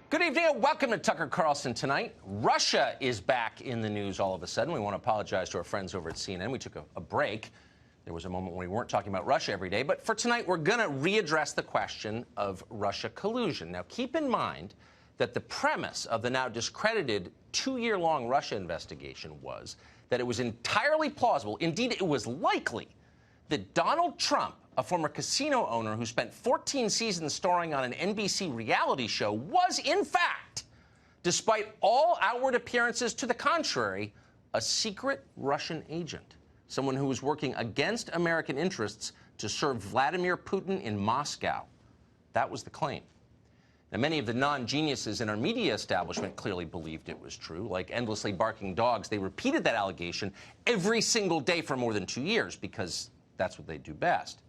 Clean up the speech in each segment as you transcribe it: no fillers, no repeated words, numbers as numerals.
Good evening and welcome to Tucker Carlson Tonight. Russia is back in the news all of a sudden. We want to apologize to our friends over at CNN. We took a break. There was a moment when we weren't talking about Russia every day. But for tonight, we're going to readdress the question of Russia collusion. Now, keep in mind that the premise of the now discredited 2-year-long Russia investigation was that it was entirely plausible, indeed it was likely, that Donald Trump, a former casino owner who spent 14 seasons starring on an NBC reality show, was, in fact, despite all outward appearances to the contrary, a secret Russian agent, someone who was working against American interests to serve Vladimir Putin in Moscow. That was the claim. Now, many of the non-geniuses in our media establishment clearly believed it was true. Like endlessly barking dogs, they repeated that allegation every single day for more than 2 years because that's what they do best.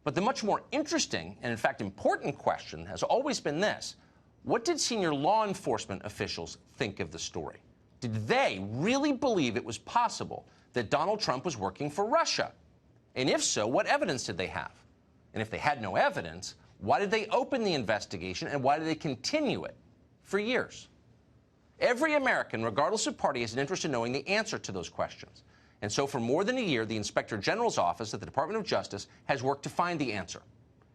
But the much more interesting and, in fact, important question has always been this. What did senior law enforcement officials think of the story? Did they really believe it was possible that Donald Trump was working for Russia? And if so, what evidence did they have? And if they had no evidence, why did they open the investigation and why did they continue it for years? Every American, regardless of party, has an interest in knowing the answer to those questions. And so for more than a year, the Inspector General's office at the Department of Justice has worked to find the answer.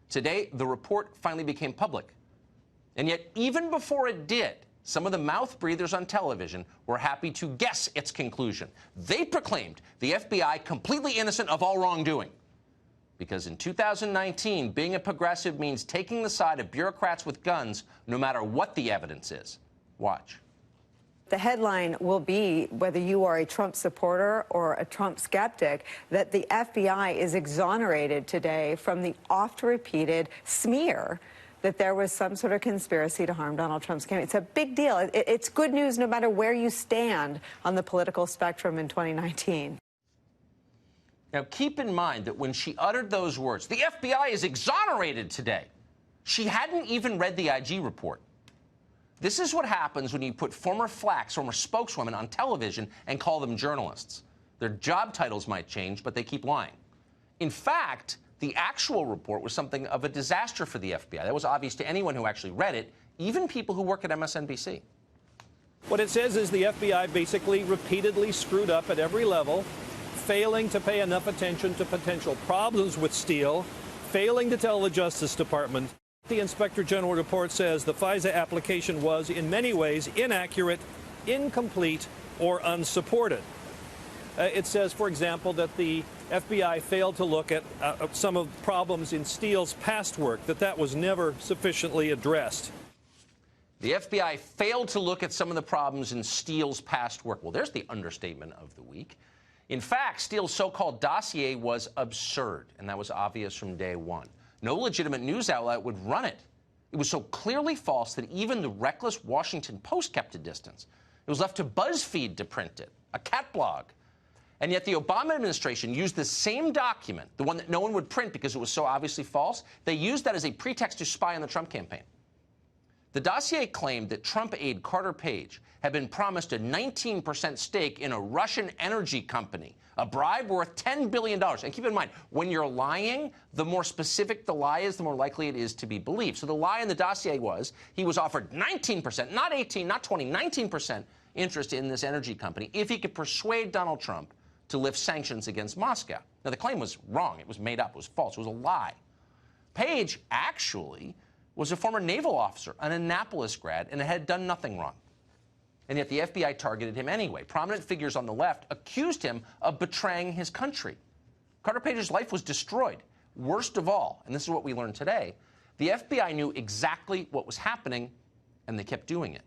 Today, the report finally became public. And yet, even before it did, some of the mouth breathers on television were happy to guess its conclusion. They proclaimed the FBI completely innocent of all wrongdoing. Because in 2019, being a progressive means taking the side of bureaucrats with guns, no matter what the evidence is. Watch. The headline will be, whether you are a Trump supporter or a Trump skeptic, that the FBI is exonerated today from the oft-repeated smear that there was some sort of conspiracy to harm Donald Trump's campaign. It's a big deal. It's good news no matter where you stand on the political spectrum in 2019. Now, keep in mind that when she uttered those words, the FBI is exonerated today, she hadn't even read the IG report. This is what happens when you put former spokeswomen on television and call them journalists. Their job titles might change, but they keep lying. In fact, the actual report was something of a disaster for the FBI. That was obvious to anyone who actually read it, even people who work at MSNBC. What it says is the FBI basically repeatedly screwed up at every level, failing to pay enough attention to potential problems with Steele, failing to tell the Justice Department. The Inspector General report says the FISA application was, in many ways, inaccurate, incomplete, or unsupported. It says, for example, that the FBI failed to look at some of the problems in Steele's past work, that was never sufficiently addressed. The FBI failed to look at some of the problems in Steele's past work. Well, there's the understatement of the week. In fact, Steele's so-called dossier was absurd, and that was obvious from day one. No legitimate news outlet would run it. It was so clearly false that even the reckless Washington Post kept a distance. It was left to BuzzFeed to print it, a cat blog. And yet the Obama administration used the same document, the one that no one would print because it was so obviously false. They used that as a pretext to spy on the Trump campaign. The dossier claimed that Trump aide Carter Page had been promised a 19% stake in a Russian energy company, a bribe worth $10 billion. And keep in mind, when you're lying, the more specific the lie is, the more likely it is to be believed. So the lie in the dossier was he was offered 19%, not 18, not 20, 19% interest in this energy company if he could persuade Donald Trump to lift sanctions against Moscow. Now, the claim was wrong. It was made up. It was false. It was a lie. Page actually was a former naval officer, an Annapolis grad, and had done nothing wrong. And yet the FBI targeted him anyway. Prominent figures on the left accused him of betraying his country. Carter Page's life was destroyed. Worst of all, and this is what we learned today, the FBI knew exactly what was happening, and they kept doing it.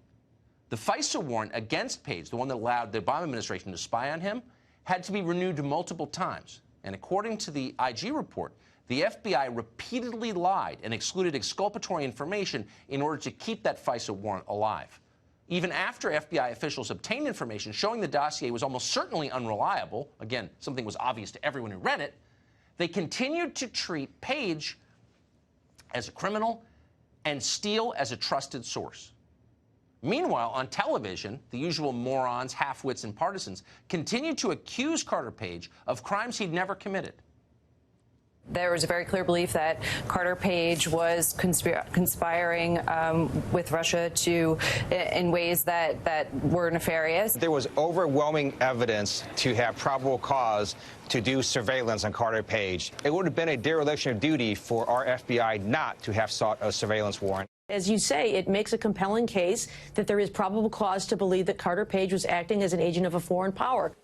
The FISA warrant against Page, the one that allowed the Obama administration to spy on him, had to be renewed multiple times. And according to the IG report, the FBI repeatedly lied and excluded exculpatory information in order to keep that FISA warrant alive. Even after FBI officials obtained information showing the dossier was almost certainly unreliable, again, something was obvious to everyone who read it, they continued to treat Page as a criminal and Steele as a trusted source. Meanwhile, on television, the usual morons, half-wits, and partisans continued to accuse Carter Page of crimes he'd never committed. There was a very clear belief that Carter Page was conspiring with Russia in ways that were nefarious. There was overwhelming evidence to have probable cause to do surveillance on Carter Page. It would have been a dereliction of duty for our FBI not to have sought a surveillance warrant. As you say, it makes a compelling case that there is probable cause to believe that Carter Page was acting as an agent of a foreign power.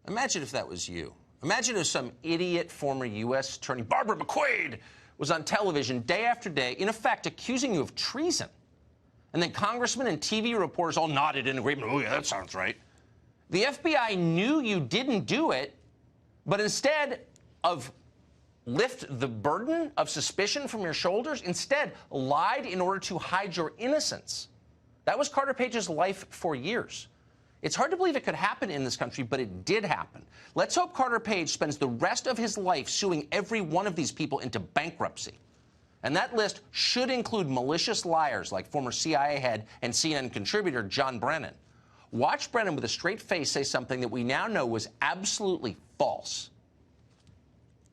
Imagine if that was you. Imagine if some idiot former U.S. Attorney Barbara McQuade was on television day after day, in effect accusing you of treason. And then congressmen and TV reporters all nodded in agreement. Oh, yeah, that sounds right. The FBI knew you didn't do it, but instead of lift the burden of suspicion from your shoulders, instead lied in order to hide your innocence. That was Carter Page's life for years. It's hard to believe it could happen in this country, but it did happen. Let's hope Carter Page spends the rest of his life suing every one of these people into bankruptcy. And that list should include malicious liars like former CIA head and CNN contributor John Brennan. Watch Brennan with a straight face say something that we now know was absolutely false.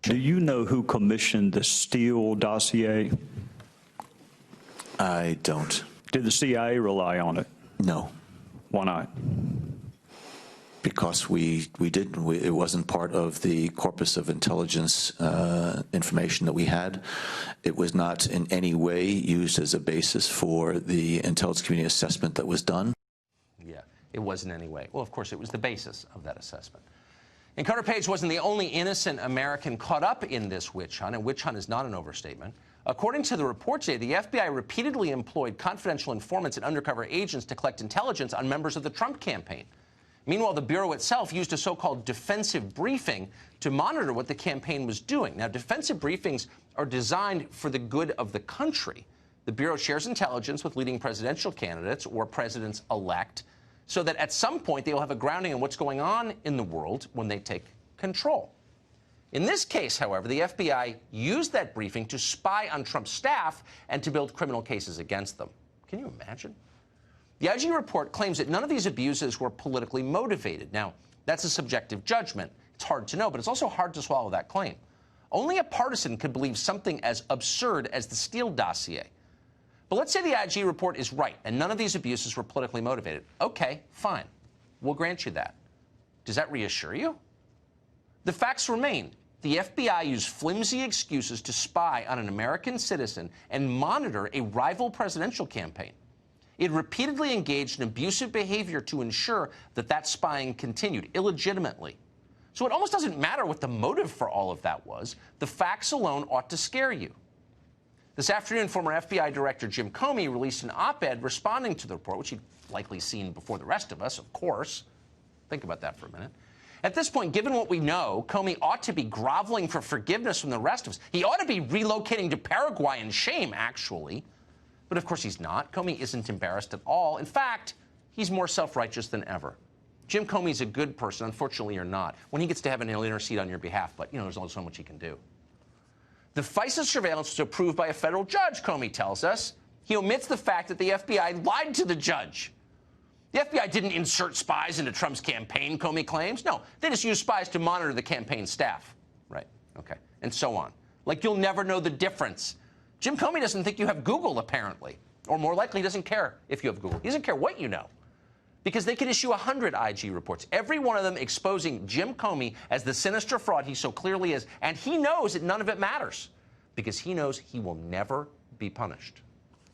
Do you know who commissioned the Steele dossier? I don't. Did the CIA rely on it? No. Why not? Because we didn't. It wasn't part of the corpus of intelligence information that we had. It was not in any way used as a basis for the intelligence community assessment that was done. Yeah, it wasn't in any way. Well, of course, it was the basis of that assessment. And Carter Page wasn't the only innocent American caught up in this witch hunt, and witch hunt is not an overstatement. According to the report today, the FBI repeatedly employed confidential informants and undercover agents to collect intelligence on members of the Trump campaign. Meanwhile, the Bureau itself used a so-called defensive briefing to monitor what the campaign was doing. Now, defensive briefings are designed for the good of the country. The Bureau shares intelligence with leading presidential candidates or presidents-elect so that at some point they will have a grounding in what's going on in the world when they take control. In this case, however, the FBI used that briefing to spy on Trump's staff and to build criminal cases against them. Can you imagine? The IG report claims that none of these abuses were politically motivated. Now, that's a subjective judgment. It's hard to know, but it's also hard to swallow that claim. Only a partisan could believe something as absurd as the Steele dossier. But let's say the IG report is right and none of these abuses were politically motivated. Okay, fine. We'll grant you that. Does that reassure you? The facts remain. The FBI used flimsy excuses to spy on an American citizen and monitor a rival presidential campaign. It repeatedly engaged in abusive behavior to ensure that that spying continued illegitimately. So it almost doesn't matter what the motive for all of that was. The facts alone ought to scare you. This afternoon, former FBI Director Jim Comey released an op-ed responding to the report, which he'd likely seen before the rest of us, of course. Think about that for a minute. At this point, given what we know, Comey ought to be groveling for forgiveness from the rest of us. He ought to be relocating to Paraguay in shame, actually. But of course he's not. Comey isn't embarrassed at all. In fact, he's more self-righteous than ever. Jim Comey's a good person. Unfortunately, you're not. When he gets to heaven, he'll intercede on your behalf. But, you know, there's only so much he can do. The FISA surveillance was approved by a federal judge, Comey tells us. He omits the fact that the FBI lied to the judge. The FBI didn't insert spies into Trump's campaign, Comey claims. No, they just used spies to monitor the campaign staff. Right, okay, and so on. Like you'll never know the difference. Jim Comey doesn't think you have Google, apparently. Or more likely, he doesn't care if you have Google. He doesn't care what you know. Because they could issue 100 IG reports, every one of them exposing Jim Comey as the sinister fraud he so clearly is. And he knows that none of it matters because he knows he will never be punished.